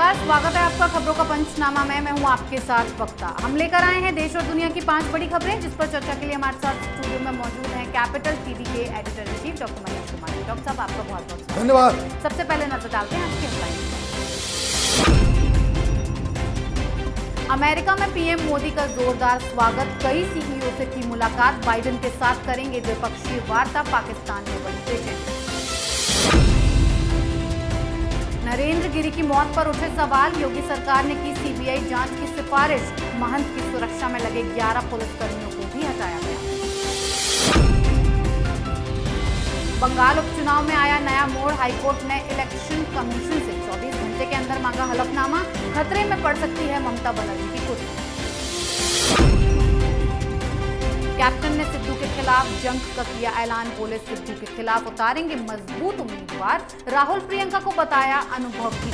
नमस्कार, स्वागत है आपका खबरों का पंचनामा में। मैं हूं आपके साथ वक्ता। हम लेकर आए हैं देश और दुनिया की 5 बड़ी खबरें, जिस पर चर्चा के लिए हमारे साथ स्टूडियो में मौजूद हैं कैपिटल टीवी के editor in chief doctor Manish Kumar. Doctor साहब, आपका बहुत बहुत धन्यवाद। सबसे पहले नजर डालते हैं आज की हेडलाइन। अमेरिका में पीएम मोदी का जोरदार स्वागत, कई सीईओ से की मुलाकात, बाइडेन के साथ करेंगे द्विपक्षीय वार्ता, पाकिस्तान में बड़ी बेचैनी। नरेंद्र गिरी की मौत पर उठे सवाल, योगी सरकार ने की सीबीआई जांच की सिफारिश, महंत की सुरक्षा में लगे 11 पुलिसकर्मियों को भी हटाया गया। बंगाल उपचुनाव में आया नया मोड़, हाईकोर्ट ने इलेक्शन कमीशन से 24 घंटे के अंदर मांगा हलफनामा, खतरे में पड़ सकती है ममता बनर्जी की कुर्सी। कैप्टन ने सिद्धू के खिलाफ जंग का किया ऐलान, बोले सिद्धू के खिलाफ उतारेंगे मजबूत उम्मीदवार, राहुल प्रियंका को बताया अनुभव की।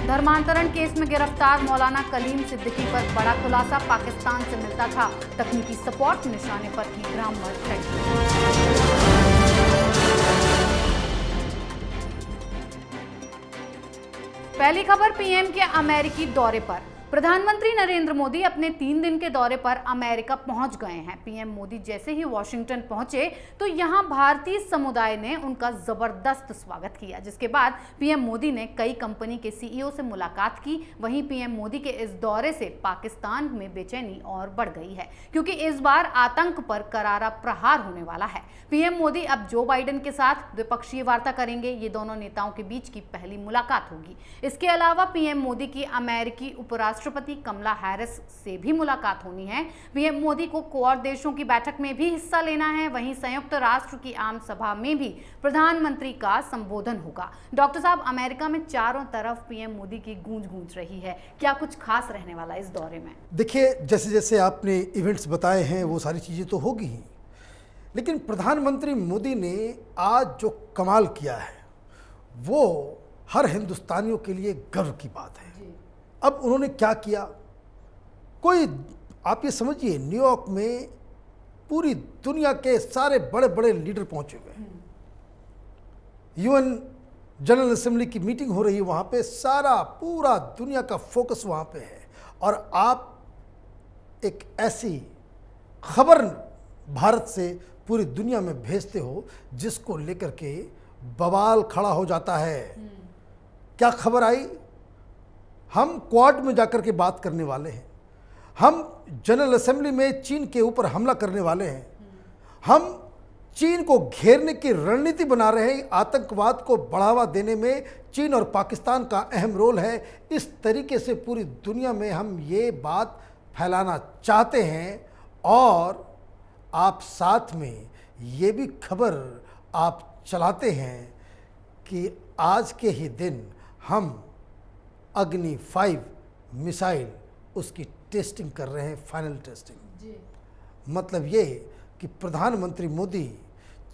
धर्मांतरण केस में गिरफ्तार मौलाना कलीम सिद्दीकी पर बड़ा खुलासा, पाकिस्तान से मिलता था तकनीकी सपोर्ट, निशाने पर की ग्रामर फैक्ट्री। पहली खबर पीएम के अमेरिकी दौरे पर। प्रधानमंत्री नरेंद्र मोदी अपने 3 दिन के दौरे पर अमेरिका पहुंच गए हैं। पीएम मोदी जैसे ही वॉशिंगटन पहुंचे तो यहां भारतीय समुदाय ने उनका जबरदस्त स्वागत किया, जिसके बाद पीएम मोदी ने कई कंपनी के सीईओ से मुलाकात की। वहीं पीएम मोदी के इस दौरे से पाकिस्तान में बेचैनी और बढ़ गई है, क्योंकि इस बार आतंक पर करारा प्रहार होने वाला है। पीएम मोदी अब जो बाइडेन के साथ द्विपक्षीय वार्ता करेंगे। ये दोनों नेताओं के बीच की पहली मुलाकात होगी। इसके अलावा पीएम मोदी की अमेरिकी उपराष्ट्रपति कमला हैरिस से भी मुलाकात होनी है। पीएम मोदी को क्वाड देशों की बैठक में भी हिस्सा लेना है। वहीं संयुक्त राष्ट्र की आम सभा में भी प्रधानमंत्री का संबोधन होगा। डॉक्टर साहब, अमेरिका में चारों तरफ पीएम मोदी की गूंज गूंज रही है, क्या कुछ खास रहने वाला इस दौरे में? देखिए, जैसे जैसे आपने इवेंट्स बताए हैं वो सारी चीज़ें तो होगी ही, लेकिन प्रधानमंत्री मोदी ने आज जो कमाल किया है वो हर हिंदुस्तानियों के लिए गर्व की बात है। अब उन्होंने क्या किया, कोई आप ये समझिए, न्यूयॉर्क में पूरी दुनिया के सारे बड़े बड़े लीडर पहुंचे हुए हैं। यूएन जनरल असेंबली की मीटिंग हो रही है वहाँ पे, सारा पूरा दुनिया का फोकस वहाँ पे है। और आप एक ऐसी खबर भारत से पूरी दुनिया में भेजते हो जिसको लेकर के बवाल खड़ा हो जाता है। क्या खबर आई? हम क्वाड में जाकर के बात करने वाले हैं, हम जनरल असेंबली में चीन के ऊपर हमला करने वाले हैं, हम चीन को घेरने की रणनीति बना रहे हैं, आतंकवाद को बढ़ावा देने में चीन और पाकिस्तान का अहम रोल है। इस तरीके से पूरी दुनिया में हम ये बात फैलाना चाहते हैं। और आप साथ में ये भी खबर आप चलाते हैं कि आज के ही दिन हम अग्नि 5 मिसाइल उसकी टेस्टिंग कर रहे हैं, फाइनल टेस्टिंग जी। मतलब ये कि प्रधानमंत्री मोदी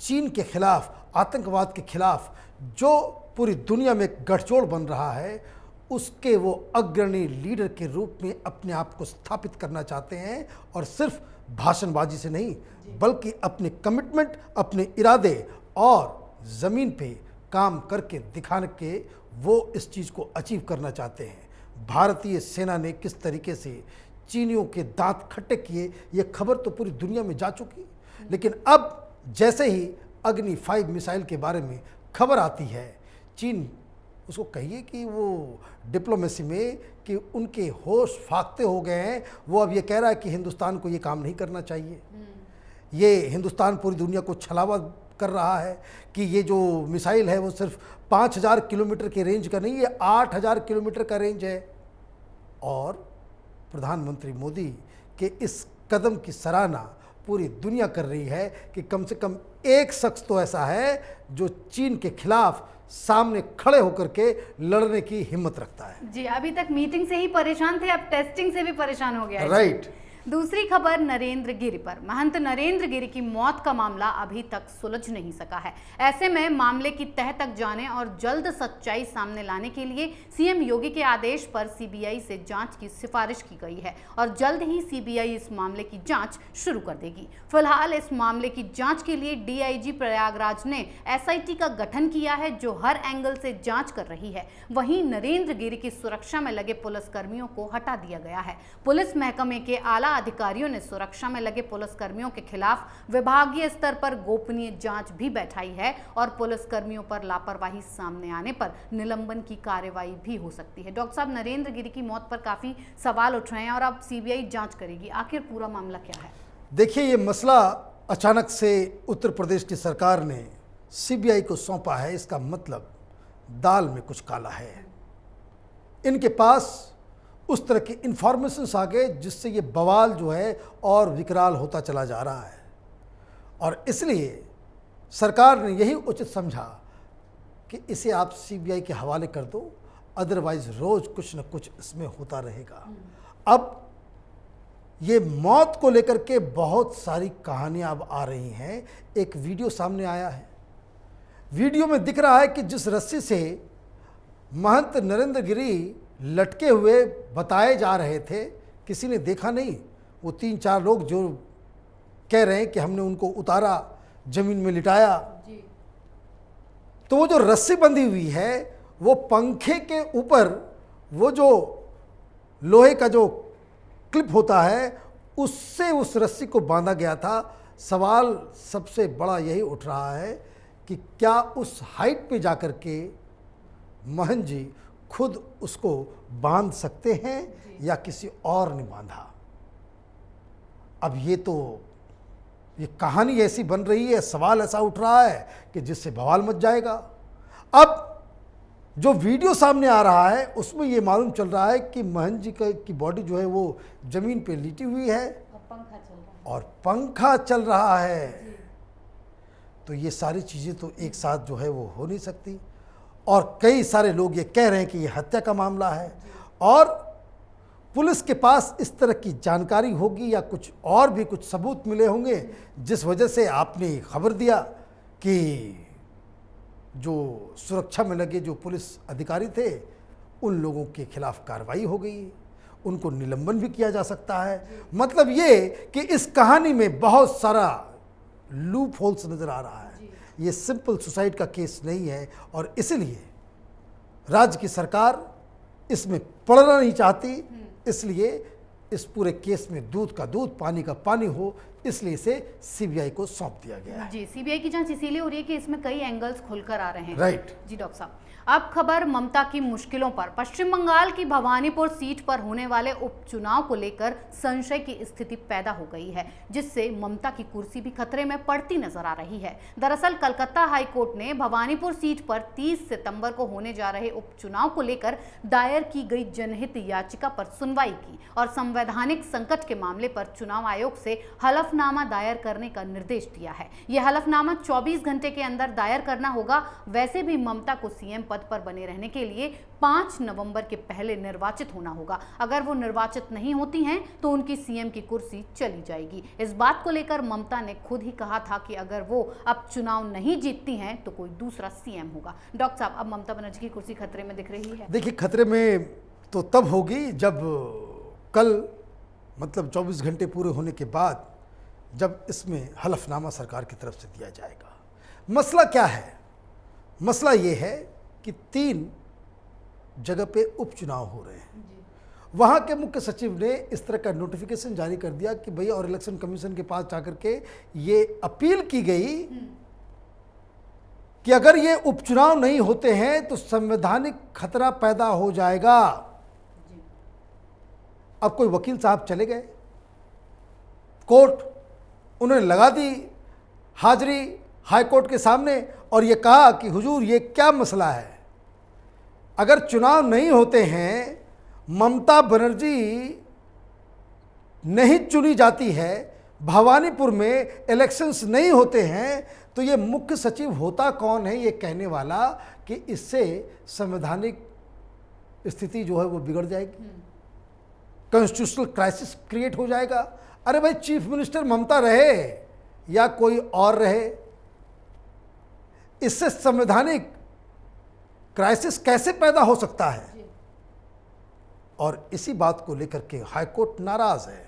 चीन के खिलाफ, आतंकवाद के खिलाफ जो पूरी दुनिया में गठजोड़ बन रहा है, उसके वो अग्रणी लीडर के रूप में अपने आप को स्थापित करना चाहते हैं। और सिर्फ भाषणबाजी से नहीं, बल्कि अपने कमिटमेंट, अपने इरादे और ज़मीन पे काम करके दिखाने के वो इस चीज़ को अचीव करना चाहते हैं। भारतीय सेना ने किस तरीके से चीनियों के दांत खट्टे किए, ये खबर तो पूरी दुनिया में जा चुकी। लेकिन अब जैसे ही अग्नि 5 मिसाइल के बारे में खबर आती है, चीन, उसको कहिए कि वो डिप्लोमेसी में कि उनके होश फाख्ते हो गए हैं। वो अब ये कह रहा है कि हिंदुस्तान को ये काम नहीं करना चाहिए। ये हिंदुस्तान पूरी दुनिया को छलावा कर रहा है कि ये जो मिसाइल है वो सिर्फ 5000 किलोमीटर के रेंज का नहीं, ये 8000 किलोमीटर का रेंज है। और प्रधानमंत्री मोदी के इस कदम की सराहना पूरी दुनिया कर रही है कि कम से कम एक शख्स तो ऐसा है जो चीन के खिलाफ सामने खड़े होकर के लड़ने की हिम्मत रखता है। जी, अभी तक मीटिंग से ही परेशान थे, अब टेस्टिंग से भी परेशान हो गया है। राइट। दूसरी खबर नरेंद्र गिरि पर। महंत नरेंद्र गिरि की मौत का मामला अभी तक सुलझ नहीं सका है। ऐसे में मामले की तह तक जाने और जल्द सच्चाई सामने लाने के लिए सीएम योगी के आदेश पर सीबीआई से जांच की सिफारिश की गई है और जल्द ही सीबीआई इस मामले की जांच शुरू कर देगी। फिलहाल इस मामले की जांच के लिए डीआईजी प्रयागराज ने एसआईटी का गठन किया है जो हर एंगल से जांच कर रही है। वहीं नरेंद्र गिरि की सुरक्षा में लगे पुलिसकर्मियों को हटा दिया गया है। पुलिस महकमे के आला अधिकारियों ने सुरक्षा में लगे पुलिसकर्मियों के खिलाफ विभागीय स्तर पर गोपनीय जांच भी बैठाई है और पुलिसकर्मियों पर लापरवाही सामने आने पर निलंबन की कार्रवाई भी हो सकती है। डॉक्टर साहब, नरेंद्र गिरि की मौत पर काफी सवाल उठ रहे हैं और अब सीबीआई जांच करेगी। आखिर पूरा मामला क्या है? देखिए, ये मसला अचानक से उत्तर प्रदेश की सरकार ने सीबीआई को सौंपा है। इसका मतलब दाल में कुछ काला है। इनके पास उस तरह की इंफॉर्मेशंस आ गए जिससे ये बवाल जो है और विकराल होता चला जा रहा है और इसलिए सरकार ने यही उचित समझा कि इसे आप सीबीआई के हवाले कर दो, अदरवाइज रोज कुछ न कुछ इसमें होता रहेगा। अब ये मौत को लेकर के बहुत सारी कहानियां अब आ रही हैं। एक वीडियो सामने आया है। वीडियो में दिख रहा है कि जिस रस्सी से महंत नरेंद्र गिरि लटके हुए बताए जा रहे थे, किसी ने देखा नहीं। वो 3-4 लोग जो कह रहे हैं कि हमने उनको उतारा, जमीन में लिटाया, तो वो जो रस्सी बंधी हुई है वो पंखे के ऊपर वो जो लोहे का जो क्लिप होता है उससे उस रस्सी को बांधा गया था। सवाल सबसे बड़ा यही उठ रहा है कि क्या उस हाइट पे जाकर के महंत जी खुद उसको बांध सकते हैं या किसी और ने बांधा। अब ये कहानी ऐसी बन रही है, सवाल ऐसा उठ रहा है कि जिससे बवाल मच जाएगा। अब जो वीडियो सामने आ रहा है उसमें ये मालूम चल रहा है कि महंत जी की बॉडी जो है वो जमीन पे लेटी हुई है और पंखा चल रहा है। तो ये सारी चीज़ें तो एक साथ जो है वो हो नहीं सकती और कई सारे लोग ये कह रहे हैं कि ये हत्या का मामला है और पुलिस के पास इस तरह की जानकारी होगी या कुछ और भी कुछ सबूत मिले होंगे जिस वजह से आपने खबर दिया कि जो सुरक्षा में लगे जो पुलिस अधिकारी थे उन लोगों के खिलाफ कार्रवाई हो गई, उनको निलंबन भी किया जा सकता है। मतलब ये कि इस कहानी में बहुत सारा लूप होल्स नजर आ रहा है। ये सिंपल सुसाइड का केस नहीं है और इसलिए राज्य की सरकार इसमें पड़ना नहीं चाहती। इसलिए इस पूरे केस में दूध का दूध पानी का पानी हो, इसलिए इसे सीबीआई को सौंप दिया गया है। जी, सीबीआई की जांच इसीलिए हो रही है कि इसमें कई एंगल्स खुलकर आ रहे हैं। राइट जी डॉक्टर साहब, अब खबर ममता की मुश्किलों पर। पश्चिम बंगाल की भवानीपुर सीट पर होने वाले उपचुनाव को लेकर संशय की स्थिति पैदा हो गई है जिससे ममता की कुर्सी भी खतरे में पड़ती नजर आ रही है। दरअसल कलकत्ता हाई कोर्ट ने भवानीपुर सीट पर 30 सितंबर को होने जा रहे उपचुनाव को लेकर दायर की गई जनहित याचिका पर सुनवाई की और संवैधानिक संकट के मामले पर चुनाव आयोग से हलफनामा दायर करने का निर्देश दिया है। यह हलफनामा 24 घंटे के अंदर दायर करना होगा। वैसे भी ममता को सीएम पद पर बने रहने के लिए 5 नवंबर के पहले निर्वाचित होना होगा। अगर वो निर्वाचित नहीं होती हैं तो उनकी सीएम की कुर्सी चली जाएगी। इस बात को लेकर ममता ने खुद ही कहा था कि अगर वो अब चुनाव नहीं जीतती हैं तो कोई दूसरा सीएम होगा। डॉक्टर साहब, अब ममता बनर्जी की कुर्सी खतरे में दिख रही है? देखिए, खतरे में तो तब होगी जब कल मतलब 24 घंटे पूरे होने के बाद जब इसमें हलफनामा सरकार की तरफ से दिया जाएगा। मसला क्या है? मसला ये है कि 3 जगह पे उपचुनाव हो रहे हैं। वहाँ के मुख्य सचिव ने इस तरह का नोटिफिकेशन जारी कर दिया कि भैया, और इलेक्शन कमीशन के पास जाकर के ये अपील की गई कि अगर ये उपचुनाव नहीं होते हैं तो संवैधानिक खतरा पैदा हो जाएगा। अब कोई वकील साहब चले गए कोर्ट, उन्होंने लगा दी हाजिरी हाई कोर्ट के सामने और ये कहा कि हुजूर, ये क्या मसला है? अगर चुनाव नहीं होते हैं, ममता बनर्जी नहीं चुनी जाती है, भवानीपुर में इलेक्शंस नहीं होते हैं, तो ये मुख्य सचिव होता कौन है ये कहने वाला कि इससे संवैधानिक स्थिति जो है वो बिगड़ जाएगी। कॉन्स्टिट्यूशनल क्राइसिस क्रिएट हो जाएगा। अरे भाई, चीफ मिनिस्टर ममता रहे या कोई और रहे, इससे संवैधानिक क्राइसिस कैसे पैदा हो सकता है? और इसी बात को लेकर के हाईकोर्ट नाराज है।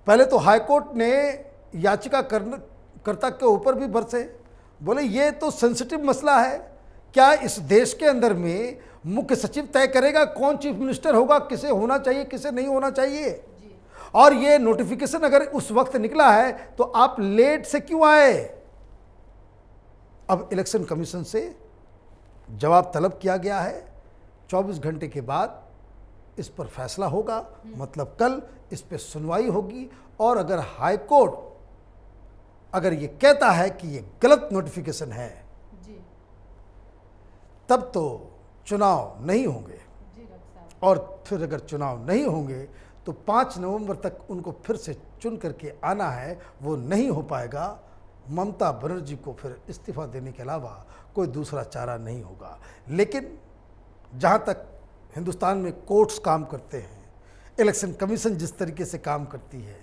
पहले तो हाईकोर्ट ने याचिकाकर्ता के ऊपर भी बरसे, बोले ये तो सेंसिटिव मसला है, क्या इस देश के अंदर में मुख्य सचिव तय करेगा कौन चीफ मिनिस्टर होगा, किसे होना चाहिए किसे नहीं होना चाहिए? और ये नोटिफिकेशन अगर उस वक्त निकला है तो आप लेट से क्यों आए? अब इलेक्शन कमीशन से जवाब तलब किया गया है, 24 घंटे के बाद इस पर फैसला होगा, मतलब कल इस पर सुनवाई होगी। और अगर हाई कोर्ट अगर ये कहता है कि ये गलत नोटिफिकेशन है तब तो चुनाव नहीं होंगे, और फिर अगर चुनाव नहीं होंगे तो 5 नवंबर तक उनको फिर से चुन करके आना है, वो नहीं हो पाएगा। ममता बनर्जी को फिर इस्तीफा देने के अलावा कोई दूसरा चारा नहीं होगा। लेकिन जहाँ तक हिंदुस्तान में कोर्ट्स काम करते हैं, इलेक्शन कमीशन जिस तरीके से काम करती है,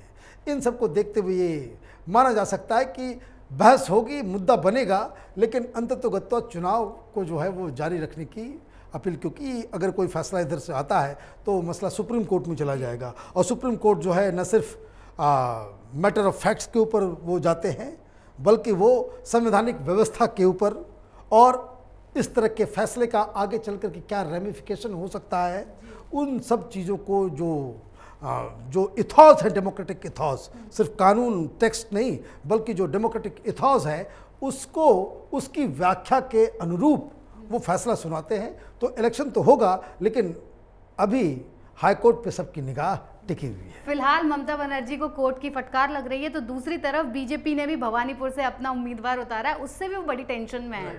इन सब को देखते हुए ये माना जा सकता है कि बहस होगी, मुद्दा बनेगा, लेकिन अंततोगत्वा चुनाव को जो है वो जारी रखने की अपील, क्योंकि अगर कोई फैसला इधर से आता है तो मसला सुप्रीम कोर्ट में चला जाएगा। और सुप्रीम कोर्ट जो है न सिर्फ मैटर ऑफ फैक्ट्स के ऊपर वो जाते हैं, बल्कि वो संवैधानिक व्यवस्था के ऊपर और इस तरह के फैसले का आगे चल कर के क्या रेमिफिकेशन हो सकता है, उन सब चीज़ों को जो इथॉस है, डेमोक्रेटिक इथॉस, सिर्फ कानून टेक्स्ट नहीं बल्कि जो डेमोक्रेटिक इथॉस है उसको उसकी व्याख्या के अनुरूप वो फैसला सुनाते हैं। तो इलेक्शन तो होगा, लेकिन अभी हाईकोर्ट पे सबकी निगाह टिकी हुई है। फिलहाल ममता बनर्जी को कोर्ट की फटकार लग रही है, तो दूसरी तरफ बीजेपी ने भी भवानीपुर से अपना उम्मीदवार उतारा है, उससे भी वो बड़ी टेंशन में है।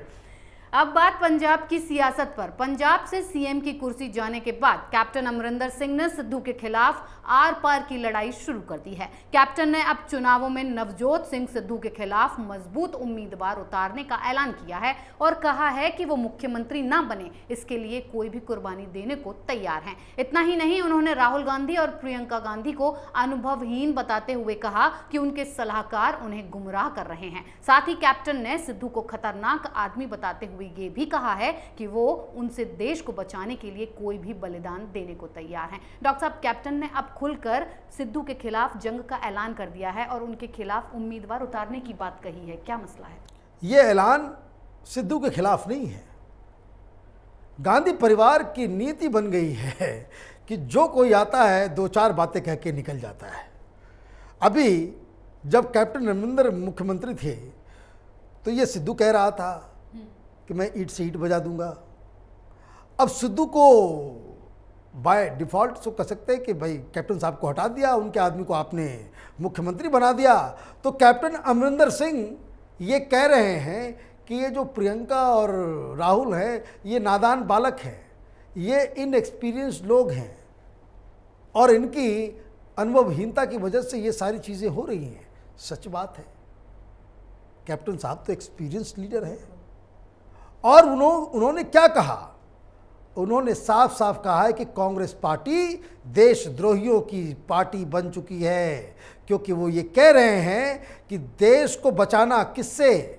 अब बात पंजाब की सियासत पर। पंजाब से सीएम की कुर्सी जाने के बाद कैप्टन अमरिंदर सिंह ने सिद्धू के खिलाफ आर पार की लड़ाई शुरू कर दी है। कैप्टन ने अब चुनावों में नवजोत सिंह सिद्धू के खिलाफ मजबूत उम्मीदवार उतारने का ऐलान किया है और कहा है कि वो मुख्यमंत्री ना बने इसके लिए कोई भी कुर्बानी देने को तैयार हैं। इतना ही नहीं, उन्होंने राहुल गांधी और प्रियंका गांधी को अनुभवहीन बताते हुए कहा कि उनके सलाहकार उन्हें गुमराह कर रहे हैं। साथ ही कैप्टन ने सिद्धू को खतरनाक आदमी बताते हुए ये भी कहा है कि वो उनसे देश को बचाने के लिए कोई भी बलिदान देने को तैयार हैं। डॉक्टर साहब, कैप्टन ने अब खुलकर सिद्धू के खिलाफ जंग का ऐलान कर दिया है और उनके खिलाफ उम्मीदवार उतारने की बात कही है, क्या मसला है? ये ऐलान सिद्धू के खिलाफ नहीं है। गांधी परिवार की नीति बन गई है कि जो कोई आता है 2-4 बातें कह के निकल जाता है। अभी जब कैप्टन अमरिंदर मुख्यमंत्री थे तो ये सिद्धू कह रहा था कि मैं ईंट से ईंट बजा दूंगा। अब सिद्धू को बाय डिफ़ॉल्ट तो कह सकते हैं कि भाई कैप्टन साहब को हटा दिया, उनके आदमी को आपने मुख्यमंत्री बना दिया। तो कैप्टन अमरिंदर सिंह ये कह रहे हैं कि ये जो प्रियंका और राहुल हैं ये नादान बालक हैं, ये इनएक्सपीरियंस्ड लोग हैं और इनकी अनुभवहीनता की वजह से ये सारी चीज़ें हो रही हैं। सच बात है, कैप्टन साहब तो एक्सपीरियंस्ड लीडर हैं। और उन्होंने क्या कहा? उन्होंने साफ साफ कहा है कि कांग्रेस पार्टी देशद्रोहियों की पार्टी बन चुकी है, क्योंकि वो ये कह रहे हैं कि देश को बचाना किससे?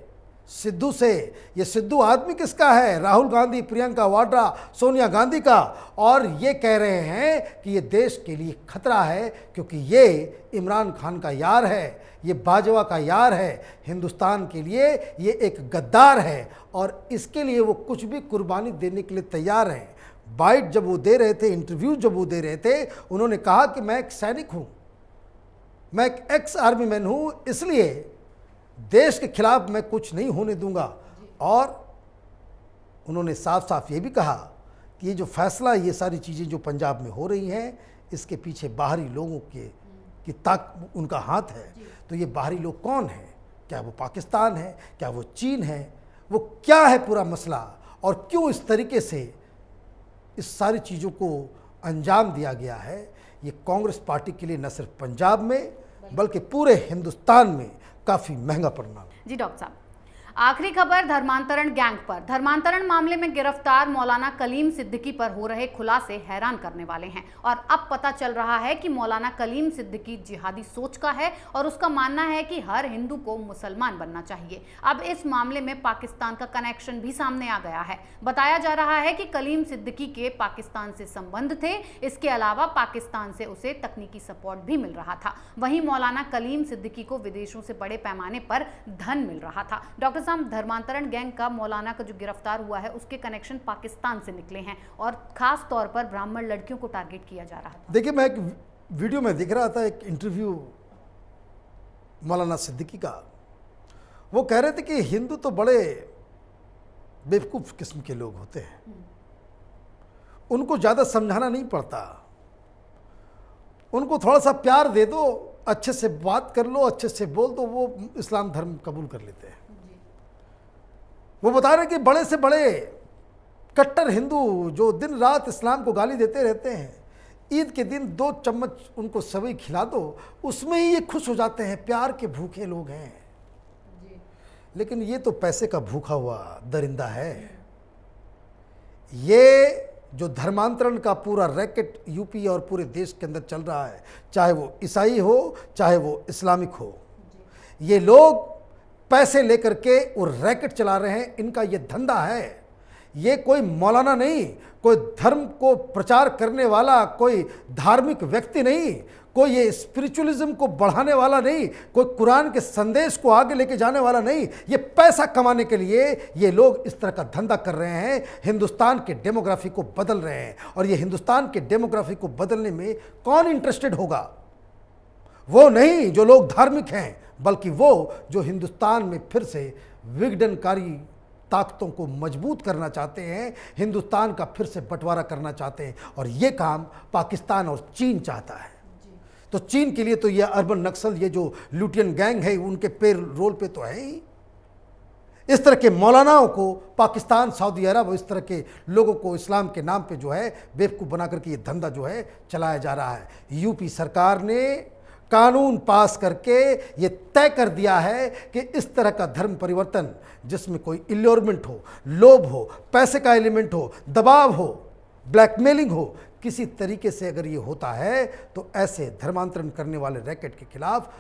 सिद्धू से। ये सिद्धू आदमी किसका है? राहुल गांधी, प्रियंका वाड्रा, सोनिया गांधी का। और ये कह रहे हैं कि ये देश के लिए खतरा है, क्योंकि ये इमरान खान का यार है, ये बाजवा का यार है, हिंदुस्तान के लिए ये एक गद्दार है और इसके लिए वो कुछ भी कुर्बानी देने के लिए तैयार हैं। बाइट जब वो दे रहे थे, इंटरव्यू जब वो दे रहे थे, उन्होंने कहा कि मैं एक सैनिक हूँ, मैं एक एक्स आर्मी मैन हूँ, इसलिए देश के खिलाफ मैं कुछ नहीं होने दूंगा। और उन्होंने साफ साफ ये भी कहा कि ये जो फैसला, ये सारी चीज़ें जो पंजाब में हो रही हैं, इसके पीछे बाहरी लोगों की उनका हाथ है। तो ये बाहरी लोग कौन हैं? क्या वो पाकिस्तान है? क्या वो चीन है? वो क्या है पूरा मसला? और क्यों इस तरीके से इस सारी चीज़ों को अंजाम दिया गया है? ये कांग्रेस पार्टी के लिए न सिर्फ पंजाब में बल्कि पूरे हिंदुस्तान में काफ़ी महंगा पड़ना। जी डॉक्टर साहब, आखिरी खबर धर्मांतरण गैंग पर। धर्मांतरण मामले में गिरफ्तार मौलाना कलीम सिद्दीकी पर हो रहे खुलासे हैरान करने वाले हैं और अब पता चल रहा है कि मौलाना कलीम सिद्दीकी जिहादी सोच का है और उसका मानना है कि हर हिंदू को मुसलमान बनना चाहिए। अब इस मामले में पाकिस्तान का कनेक्शन भी सामने आ गया है। बताया जा रहा है कि कलीम सिद्दीकी के पाकिस्तान से संबंध थे। इसके अलावा पाकिस्तान से उसे तकनीकी सपोर्ट भी मिल रहा था। वहीं मौलाना कलीम सिद्दीकी को विदेशों से बड़े पैमाने पर धन मिल रहा था। डॉक्टर साहब, धर्मांतरण गैंग का मौलाना का जो गिरफ्तार हुआ है उसके कनेक्शन पाकिस्तान से निकले हैं और खास तौर पर ब्राह्मण लड़कियों को टारगेट किया जा रहा था। देखिए, मैं एक वीडियो में दिख रहा था, एक इंटरव्यू मौलाना सिद्दीकी का। वो कह रहे थे कि हिंदू तो बड़े बेवकूफ़ किस्म के लोग होते हैं, उनको ज़्यादा समझाना नहीं पड़ता, उनको थोड़ा सा प्यार दे दो, अच्छे से बात कर लो, अच्छे से बोल दो, वो इस्लाम धर्म कबूल कर लेते हैं। वो बता रहे कि बड़े से बड़े कट्टर हिंदू जो दिन रात इस्लाम को गाली देते रहते हैं, ईद के दिन 2 चम्मच उनको सवई खिला दो, उसमें ही ये खुश हो जाते हैं। प्यार के भूखे लोग हैं। लेकिन ये तो पैसे का भूखा हुआ दरिंदा है। ये जो धर्मांतरण का पूरा रैकेट यूपी और पूरे देश के अंदर चल रहा है, चाहे वो ईसाई हो चाहे वो इस्लामिक हो, ये लोग पैसे लेकर के वो रैकेट चला रहे हैं। इनका ये धंधा है। ये कोई मौलाना नहीं, कोई धर्म को प्रचार करने वाला, कोई धार्मिक व्यक्ति नहीं, कोई ये स्पिरिचुअलिज्म को बढ़ाने वाला नहीं, कोई कुरान के संदेश को आगे लेके जाने वाला नहीं। ये पैसा कमाने के लिए ये लोग इस तरह का धंधा कर रहे हैं, हिंदुस्तान के डेमोग्राफी को बदल रहे हैं। और ये हिंदुस्तान के डेमोग्राफी को बदलने में कौन इंटरेस्टेड होगा? वो नहीं जो लोग धार्मिक हैं, बल्कि वो जो हिंदुस्तान में फिर से विघटनकारी ताकतों को मजबूत करना चाहते हैं, हिंदुस्तान का फिर से बंटवारा करना चाहते हैं। और ये काम पाकिस्तान और चीन चाहता है। तो चीन के लिए तो ये अर्बन नक्सल, ये जो लुटियन गैंग है, उनके पे रोल पे तो है ही। इस तरह के मौलानाओं को पाकिस्तान, सऊदी अरब, इस तरह के लोगों को इस्लाम के नाम पे जो है बेवकूफ़ बना करके ये धंधा जो है चलाया जा रहा है। यूपी सरकार ने कानून पास करके ये तय कर दिया है कि इस तरह का धर्म परिवर्तन जिसमें कोई इल्योरमेंट हो, लोभ हो, पैसे का एलिमेंट हो, दबाव हो, ब्लैकमेलिंग हो, किसी तरीके से अगर ये होता है तो ऐसे धर्मांतरण करने वाले रैकेट के खिलाफ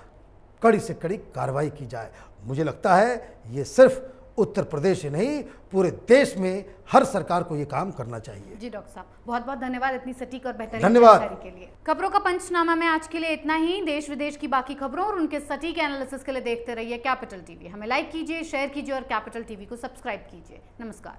कड़ी से कड़ी कार्रवाई की जाए। मुझे लगता है ये सिर्फ उत्तर प्रदेश ही नहीं, पूरे देश में हर सरकार को ये काम करना चाहिए। जी डॉक्टर साहब, बहुत बहुत धन्यवाद इतनी सटीक और बेहतरीन धन्यवाद जानकारी के लिए। खबरों का पंचनामा में आज के लिए इतना ही। देश विदेश की बाकी खबरों और उनके सटीक एनालिसिस के लिए देखते रहिए कैपिटल टीवी। हमें लाइक कीजिए, शेयर कीजिए और कैपिटल टीवी को सब्सक्राइब कीजिए। नमस्कार।